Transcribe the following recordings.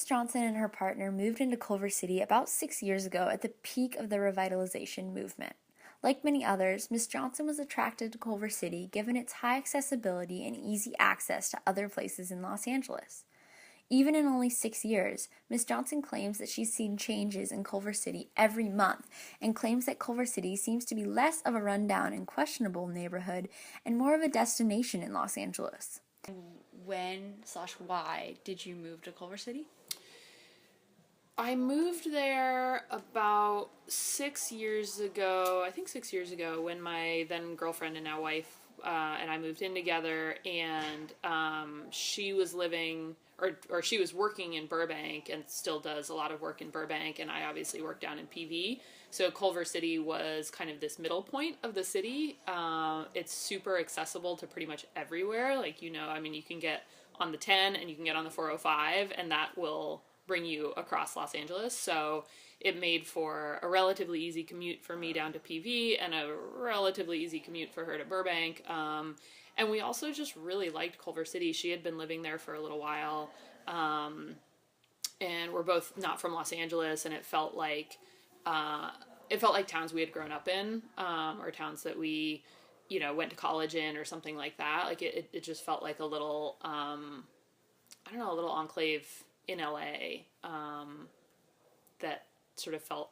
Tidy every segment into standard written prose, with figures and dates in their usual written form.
Johnson and her partner moved into Culver City about 6 years ago at the peak of the revitalization movement. Like many others, Miss Johnson was attracted to Culver City given its high accessibility and easy access to other places in Los Angeles. Even in only 6 years, Miss Johnson claims that she's seen changes in Culver City every month and claims that Culver City seems to be less of a rundown and questionable neighborhood and more of a destination in Los Angeles. When/why did you move to Culver City? I moved there about 6 years ago, I think 6 years ago, when my then girlfriend and now wife and I moved in together, and she was living, or she was working in Burbank and still does a lot of work in Burbank, and I obviously work down in PV. So Culver City was kind of this middle point of the city. It's super accessible to pretty much everywhere. Like, I mean, you can get on the 10 and you can get on the 405, and that will bring you across Los Angeles. So it made for a relatively easy commute for me down to PV and a relatively easy commute for her to Burbank. And we also just really liked Culver City. She had been living there for a little while. And we're both not from Los Angeles, and it felt like towns we had grown up in, or towns that we, went to college in or something like that. Like it just felt like a little, a little enclave in LA, that sort of felt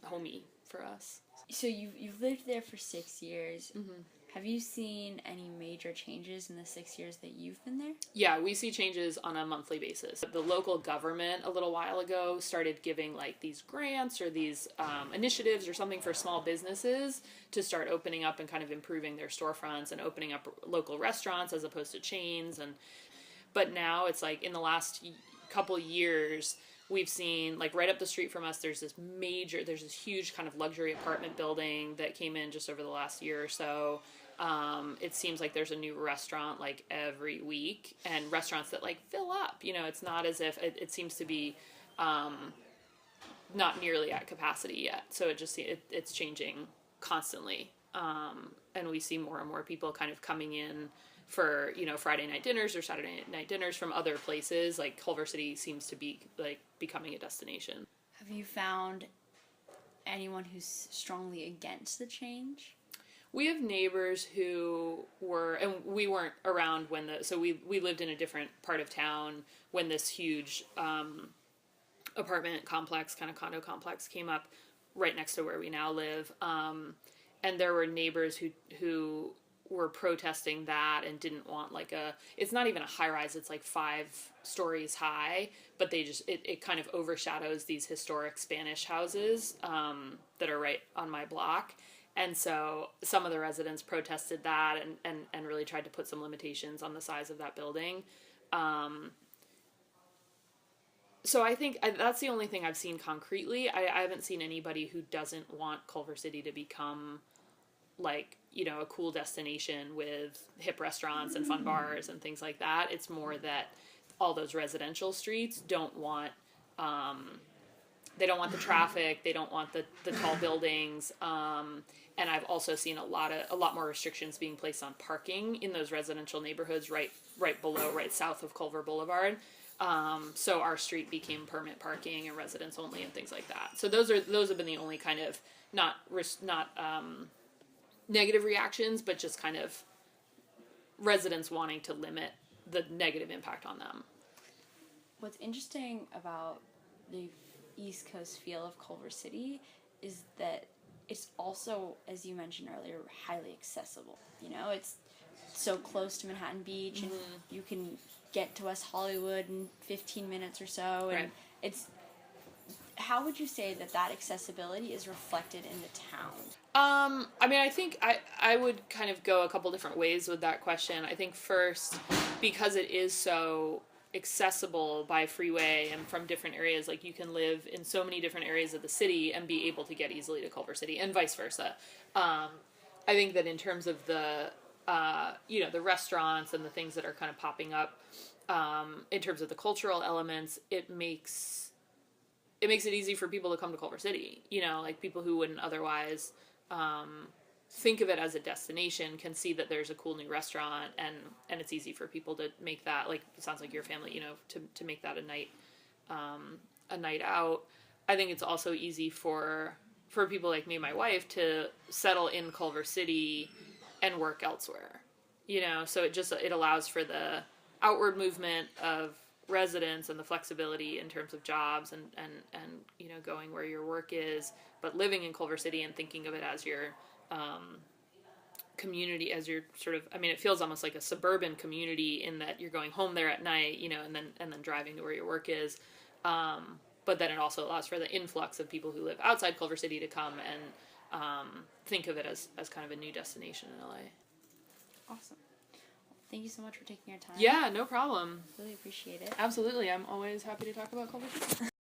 homey for us. So you've lived there for 6 years. Mm-hmm. Have you seen any major changes in the 6 years that you've been there? Yeah, we see changes on a monthly basis. The local government a little while ago started giving like these grants or these initiatives or something for small businesses to start opening up and kind of improving their storefronts and opening up local restaurants as opposed to chains. But now it's like in the last couple years, we've seen, like, right up the street from us, there's this huge kind of luxury apartment building that came in just over the last year or so. It seems like there's a new restaurant like every week, and restaurants that like fill up. It's not as if it seems to be not nearly at capacity yet. So it's changing constantly, and we see more and more people kind of coming in for Friday night dinners or Saturday night dinners from other places. Like Culver City seems to be like becoming a destination. Have you found anyone who's strongly against the change? We have neighbors who were, and we weren't around when we lived in a different part of town when this huge apartment complex, kind of condo complex, came up right next to where we now live. And there were neighbors who were protesting that and didn't want it's not even a high rise, it's like 5 stories high, but it kind of overshadows these historic Spanish houses that are right on my block. And so some of the residents protested that and really tried to put some limitations on the size of that building. So I think that's the only thing I've seen concretely. I haven't seen anybody who doesn't want Culver City to become like, a cool destination with hip restaurants and fun bars and things like that. It's more that all those residential streets don't want, they don't want the traffic, they don't want the tall buildings, and I've also seen a lot more restrictions being placed on parking in those residential neighborhoods right south of Culver Boulevard. So our street became permit parking and residents only and things like that. So those have been the only kind of not negative reactions, but just kind of residents wanting to limit the negative impact on them. What's interesting about the East Coast feel of Culver City is that it's also, as you mentioned earlier, highly accessible. It's so close to Manhattan Beach, and you can get to West Hollywood in 15 minutes or so, and right. How would you say that accessibility is reflected in the town? I mean, I think I would kind of go a couple different ways with that question. I think first, because it is so accessible by freeway and from different areas, like you can live in so many different areas of the city and be able to get easily to Culver City and vice versa. I think that in terms of the restaurants and the things that are kind of popping up, in terms of the cultural elements, it makes it easy for people to come to Culver City. Like people who wouldn't otherwise think of it as a destination can see that there's a cool new restaurant, and it's easy for people to make that, like, it sounds like your family, to make that a night a night out. I think it's also easy for people like me and my wife to settle in Culver City and work elsewhere. So it allows for the outward movement of residents and the flexibility in terms of jobs and going where your work is, but living in Culver City and thinking of it as your community, as your sort of, I mean, it feels almost like a suburban community in that you're going home there at night, and then driving to where your work is. But then it also allows for the influx of people who live outside Culver City to come and think of it as kind of a new destination in LA. Awesome. Thank you so much for taking your time. Yeah, no problem. Really appreciate it. Absolutely. I'm always happy to talk about Culver City.